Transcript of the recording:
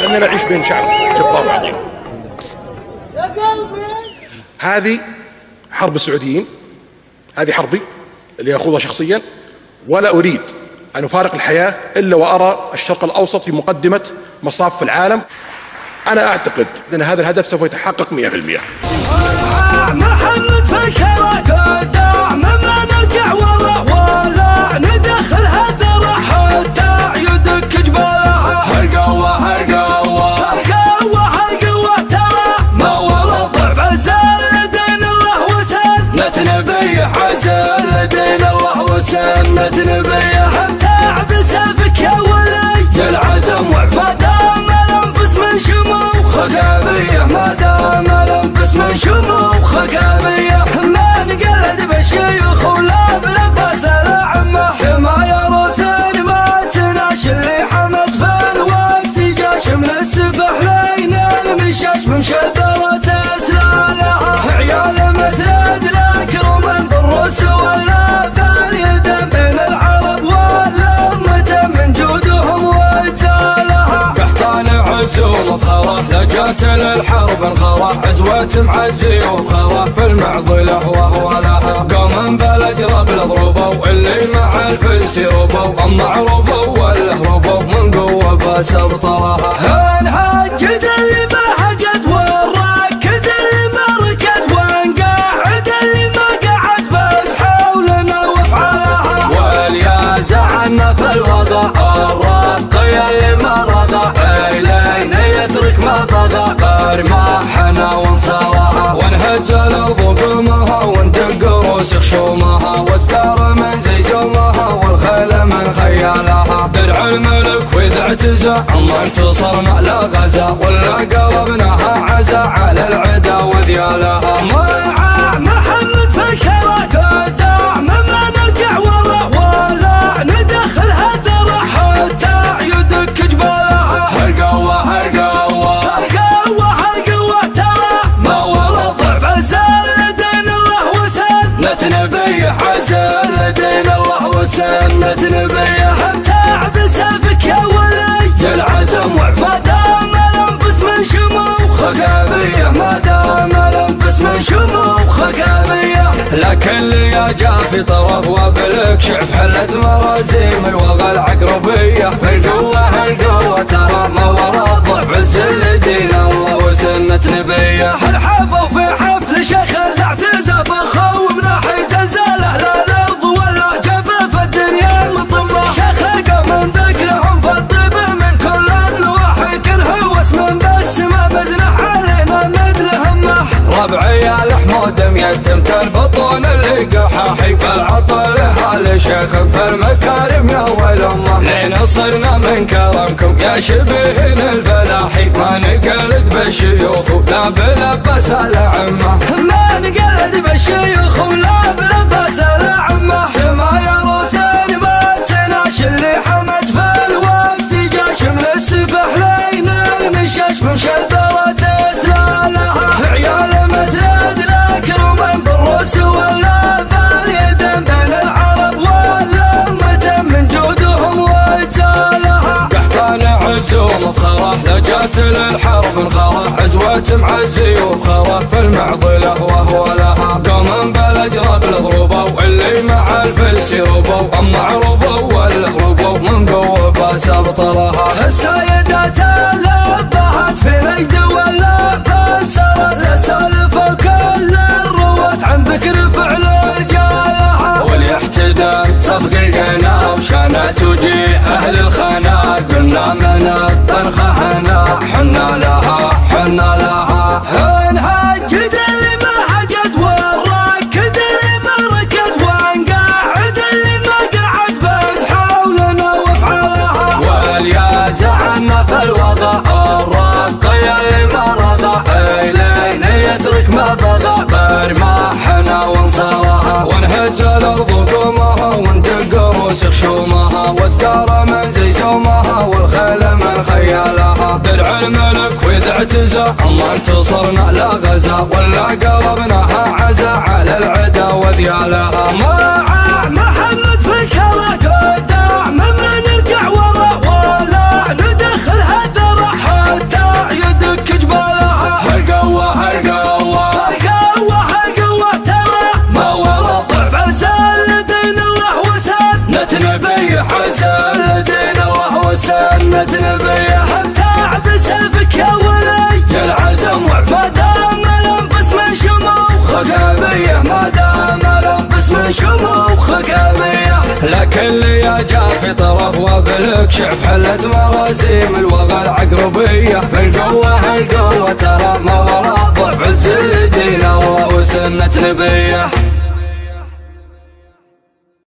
لأننا نعيش بين شعب جبار عظيم. هذه حرب السعوديين، هذه حربي اللي أخوضها شخصيا، ولا أريد أن أفارق الحياة إلا وأرى الشرق الأوسط في مقدمة مصاف العالم. أنا أعتقد أن هذا الهدف سوف يتحقق 100%. محمد في الشارع قدام ما نرجع ولا ندخل هالذرة حتى يدك جبالها. هالقوة ترى ما ورا ضعف عزل دين الله وسنة نبيه، عزل دين الله وسنة نبيه. التعب سافك يا ولي العزم وعفا دام الانفس من شموخك أبيه، ما دام الانفس من شموخك أبيه. ما نقلد بالشيوخ ولا بلباس الأعمة، حماية راسين ما تناش اللي حمت في الوقت جاش من السفح لين المشاش بمشدرة سلالها. عيال مسرد لك رومن بالروس ولا ثاني بين العرب والأمة من جودهم وتالها. قحطان عزوم بخره لجات للحرب انخره، عزوة معزي وخره في المعضلة وهو لها. قوم بالاجرب اضربوا اللي مع الفلس يربوا، اما عربوا ولا هربوا من قوة بس ابطلها. انهجد اللي ما هجد والراكد اللي ما ركد، وانقاعد اللي ما قعد بس حولنا وافعالها. واليا زعلنا في الوضع الراقي اللي ما رضى الين يترك ما بغى، ارماحنا ونصارها ونهز الارض قومها وندق روس خشومها، والدار من زي زومها والخيل من خيالها. درع الملك واذا اعتزى اما انتصرنا لا غزا، ولا قلبناها عزا على العدا وذيالها. مع محمد في الشارع قدام ما نرجع ولا ندخل هالذرة حتى يدك جبالها. هالقوة ترى ما ورا ضعف عزل دين الله وسنة نبيه، عزل دين الله وسنة نبيه. التعب سافك يا ولي العزم وعفا دام الانفس من شموخك أبيه، ما دام الانفس من شموخك أبيه. لكن لي جا في طرف وبلك شعف حلت مرازيم الوغى العقربية. في القوة ترى ما ورا ضعف عزل دين الله وسنة نبيه. الحبوا في حفل شيخ الاعتزاز بخو من حي زلزاله، لا الارض ولا جبل في الدنيا المطمة. شيخ من ذكرهم في الطب من كل النواحي، كل هوس من بس ما بزنح علينا ندل همه. ربعي الحمود ميتم البطون اللي قحاحي، بالعطل هالشيخ في المكارم يا والامه. لين صرنا من كرمكم يا شبيهن الفلاحي، ما نقلد بالشيوخ ولا بلبس الأعمة. ما نقلد بالشيوخ ولا بلبس الأعمة. سمايا روسين ما تناش اللي حمت في الوقت جاش من السفح لين المشاش بمشدرة سلالها. عيال مسرد لك رومن بالروس ولا ثاني بين العرب والأمة من جودهم وتالها. قحطان عزوم بخره لجات للحرب انخره، عزوة معزي وبخره في المعضلة وهو لها. قوم بالاجرب اضربوا اللي مع الفلس يربوا، اما عربوا ولا هربوا من قوة بس ابطلها. السيدات الابهات في نجد ولا فسرت السالف وكل الرواة عن ذكر فعل رجالها. والاحتدام صفق القنا وشانا تجي اهل الخنا، قلنا من الطنخة حنا لها. انهجد اللي ما هجد والراكد اللي ما ركد، وانقاعد اللي ما قعد بس حولنا وافعالها. واليا زعلنا في الوضع الراقي اللي ما رضى الين يترك ما بغى، ارماحنا ونصارها ونهز الارض قومها وندق روس خشومها، والدار من زي زومها والخيل من خيالها. درع الملك واذا اعتزى اما انتصرنا لا غزا، ولا قلبناها عزا على العدا وذيالها. مع محمد في الشارع قدام ما نرجع ولا ندخل هالذرة عزل دين الله وسنة نبيه ابتاع بسيفك يا ولي يا العزم ما دام الانفس من شموخك ابيه ما دام الانفس من شموخك ابيه لكن لي يا جافي طرف وبلك شعف حلت مراسيم الوغى العقربيه في القوه ترى ما وراء ضعف عز دين الله وسنة نبيه